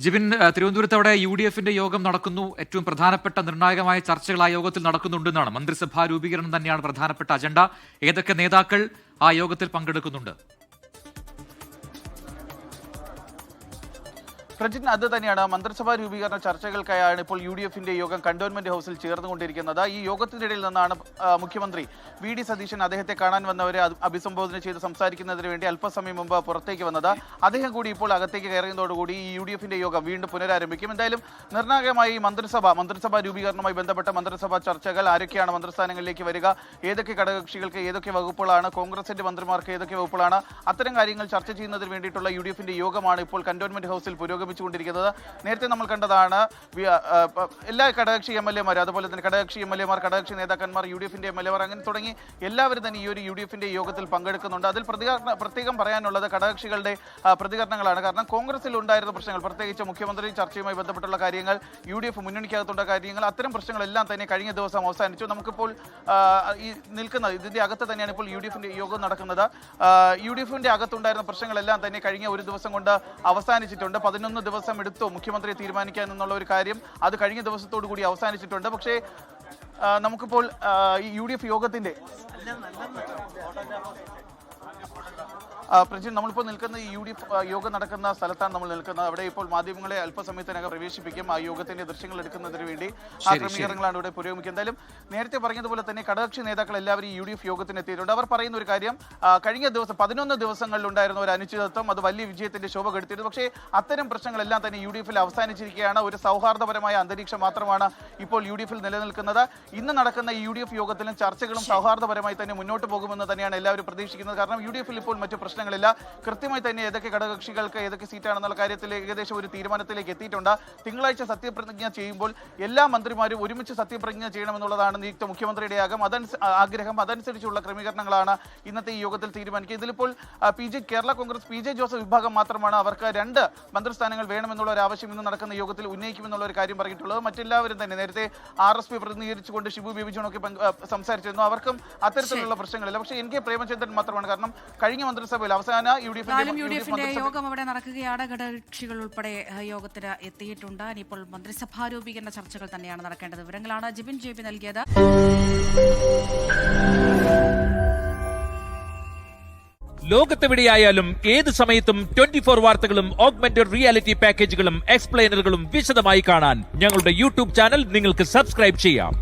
ജിബിൻ, തിരുവനന്തപുരത്ത് അവിടെ UDF-ന്റെ യോഗം നടക്കുന്നു. ഏറ്റവും പ്രധാനപ്പെട്ട നിർണായകമായ ചർച്ചകൾ ആ യോഗത്തിൽ നടക്കുന്നുണ്ടെന്നാണ്. മന്ത്രിസഭാ രൂപീകരണം തന്നെയാണ് പ്രധാനപ്പെട്ട അജണ്ട. ഏതൊക്കെ നേതാക്കൾ ആ യോഗത്തിൽ പങ്കെടുക്കുന്നുണ്ട്? പ്രജിൻ, അത് തന്നെയാണ്. മന്ത്രിസഭാ രൂപീകരണ ചർച്ചകൾക്കായാണ് ഇപ്പോൾ UDF-ന്റെ യോഗം കന്റോൺമെന്റ് ഹൗസിൽ ചേർന്നുകൊണ്ടിരിക്കുന്നത്. ഈ യോഗത്തിനിടയിൽ നിന്നാണ് മുഖ്യമന്ത്രി VD സതീശൻ അദ്ദേഹത്തെ കാണാൻ വന്നവരെ അഭിസംബോധന ചെയ്ത് സംസാരിക്കുന്നതിന് വേണ്ടി അല്പസമയം മുമ്പ് പുറത്തേക്ക് വന്നത്. അദ്ദേഹം കൂടി ഇപ്പോൾ അകത്തേക്ക് കയറുന്നതോടുകൂടി ഈ UDF-ന്റെ യോഗം വീണ്ടും പുനരാരംഭിക്കും. എന്തായാലും നിർണായകമായി മന്ത്രിസഭാ രൂപീകരണവുമായി ബന്ധപ്പെട്ട മന്ത്രിസഭാ ചർച്ചകൾ, ആരൊക്കെയാണ് മന്ത്രിസ്ഥാനങ്ങളിലേക്ക് വരിക, ഏതൊക്കെ ഘടകകക്ഷികൾക്ക് ഏതൊക്കെ വകുപ്പുകളാണ്, കോൺഗ്രസിന്റെ മന്ത്രിമാർക്ക് ഏതൊക്കെ വകുപ്പുകളാണ്, അത്തരം കാര്യങ്ങൾ ചർച്ച ചെയ്യുന്നതിന് വേണ്ടിയിട്ടുള്ള UDF-ന്റെ യോഗമാണ് ഇപ്പോൾ കന്റോൺമെന്റ് ഹൗസിൽ പുരോഗമിച്ചുകൊണ്ടിരിക്കുന്നത്. നേരത്തെ നമ്മൾ കണ്ടതാണ് എല്ലാ ഘടകകക്ഷി MLA-മാർ, അതുപോലെ തന്നെ ഘടകകക്ഷി MLA-മാർ, ഘടകകക്ഷി നേതാക്കന്മാർ, UDF-ന്റെ MLA-മാർ, അങ്ങനെ തുടങ്ങി എല്ലാവരും തന്നെ ഈ ഒരു UDF-ന്റെ യോഗത്തിൽ പങ്കെടുക്കുന്നുണ്ട്. അതിൽ പ്രത്യേകം പറയാനുള്ളത് ഘടകകക്ഷികളുടെ പ്രതികരണങ്ങളാണ്. കാരണം കോൺഗ്രസിൽ ഉണ്ടായിരുന്ന പ്രശ്നങ്ങൾ, പ്രത്യേകിച്ച് മുഖ്യമന്ത്രി ചർച്ചയുമായി ബന്ധപ്പെട്ടുള്ള കാര്യങ്ങൾ, UDF മുന്നണിക്കകത്തുള്ള കാര്യങ്ങൾ, അത്തരം പ്രശ്നങ്ങളെല്ലാം തന്നെ കഴിഞ്ഞ ദിവസം അവസാനിച്ചു. നമുക്കിപ്പോൾ ഈ ഇതിന്റെ അകത്ത് തന്നെയാണ് ഇപ്പോൾ UDF-ന്റെ യോഗം നടക്കുന്നത്. UDF-ന്റെ അകത്തുണ്ടായിരുന്ന പ്രശ്നങ്ങളെല്ലാം തന്നെ കഴിഞ്ഞ ഒരു ദിവസം കൊണ്ട് അവസാനിച്ചിട്ടുണ്ട്. 11 ദിവസം എടുത്തു മുഖ്യമന്ത്രിയെ തീരുമാനിക്കാൻ എന്നുള്ള ഒരു കാര്യം, അത് കഴിഞ്ഞ ദിവസത്തോടു കൂടി അവസാനിച്ചിട്ടുണ്ട്. പക്ഷേ നമുക്കിപ്പോൾ ഈ UDF യോഗത്തിന്റെ പ്രജിൻ, നമ്മളിപ്പോൾ നിൽക്കുന്ന ഈ UDF യോഗം നടക്കുന്ന സ്ഥലത്താണ് നമ്മൾ നിൽക്കുന്നത്. അവിടെ ഇപ്പോൾ മാധ്യമങ്ങളെ അല്പസമയത്തിനകം പ്രവേശിപ്പിക്കും. ആ യോഗത്തിന്റെ ദൃശ്യങ്ങൾ എടുക്കുന്നതിന് വേണ്ടി ആ ക്രമീകരണങ്ങളാണ് ഇവിടെ പുരോഗമിക്കുന്നത്. എന്തായാലും നേരത്തെ പറഞ്ഞതുപോലെ തന്നെ ഘടകകക്ഷി നേതാക്കൾ എല്ലാവരും ഈ UDF യോഗത്തിന് എത്തിയിട്ടുണ്ട്. അവർ പറയുന്ന ഒരു കാര്യം, കഴിഞ്ഞ ദിവസം 11 ദിവസങ്ങളിൽ ഉണ്ടായിരുന്ന ഒരു അനിശ്ചിതത്വം, അത് വലിയ വിജയത്തിന്റെ ശോഭ കെടുത്തിരുന്നു. പക്ഷേ അത്തരം പ്രശ്നങ്ങളെല്ലാം തന്നെ UDF-ൽ അവസാനിച്ചിരിക്കുകയാണ്. ഒരു സൗഹാർദ്ദപരമായ അന്തരീക്ഷം മാത്രമാണ് ഇപ്പോൾ UDF-ൽ നിലനിൽക്കുന്നത്. ഇന്ന് നടക്കുന്ന ഈ UDF യോഗത്തിലും ചർച്ചകളും സൗഹാർദ്ദപരമായി തന്നെ മുന്നോട്ട് പോകുമെന്ന് തന്നെയാണ് എല്ലാവരും പ്രതീക്ഷിക്കുന്നത്. കാരണം UDF-ൽ ഇപ്പോൾ മറ്റു പ്രശ്നങ്ങളില്ല. കൃത്യമായി തന്നെ ഏതൊക്കെ ഘടകകക്ഷികൾക്ക് ഏതൊക്കെ സീറ്റാണെന്നുള്ള കാര്യത്തിൽ ഏകദേശം ഒരു തീരുമാനത്തിലേക്ക് എത്തിയിട്ടുണ്ട്. തിങ്കളാഴ്ച സത്യപ്രതിജ്ഞ ചെയ്യുമ്പോൾ എല്ലാ മന്ത്രിമാരും ഒരുമിച്ച് സത്യപ്രതിജ്ഞ ചെയ്യണമെന്നുള്ളതാണ് നിയുക്ത മുഖ്യമന്ത്രിയുടെ ആഗ്രഹം. അതനുസരിച്ചുള്ള ക്രമീകരണങ്ങളാണ് ഇന്നത്തെ ഈ യോഗത്തിൽ തീരുമാനിക്കുക. ഇതിലിപ്പോൾ കേരള കോൺഗ്രസ് PJ ജോസഫ് വിഭാഗം മാത്രമാണ് അവർക്ക് 2 മന്ത്രിസ്ഥാനങ്ങൾ വേണമെന്നുള്ള ഒരു ആവശ്യം ഇന്ന് നടക്കുന്ന യോഗത്തിൽ ഉന്നയിക്കുമെന്നുള്ള ഒരു കാര്യം പറഞ്ഞിട്ടുള്ളത്. മറ്റെല്ലാവരും തന്നെ നേരത്തെ RSP പ്രതിനിധീകരിച്ചുകൊണ്ട് ഷിബു ബേബി ജോണൊക്കെ സംസാരിച്ചിരുന്നു. അവർക്കും അത്തരത്തിലുള്ള പ്രശ്നങ്ങളില്ല. പക്ഷേ NK പ്രേമചന്ദ്രൻ മാത്രമാണ്. കാരണം കഴിഞ്ഞ മന്ത്രിസഭയിൽ അവസാന UDF-ന്റെ യോഗം അവിടെ നടക്കുകയാണ്. ഘടകകക്ഷികൾ ഉൾപ്പെടെ യോഗത്തിന് എത്തിയിട്ടുണ്ട്. ഇനിയിപ്പോൾ മന്ത്രിസഭാ രൂപീകരണ ചർച്ചകൾ തന്നെയാണ് നടക്കേണ്ടത്. വിവരങ്ങളാണ് ജിബിൻ JB നൽകിയത്. ലോകത്തെവിടെയായാലും ഏത് സമയത്തും 24 വാർത്തകളും ഓഗ്മെന്റഡ് റിയാലിറ്റി പാക്കേജുകളും എക്സ്പ്ലെയിനറുകളും വിശദമായി കാണാൻ ഞങ്ങളുടെ YouTube ചാനൽ നിങ്ങൾക്ക് സബ്സ്ക്രൈബ് ചെയ്യാം.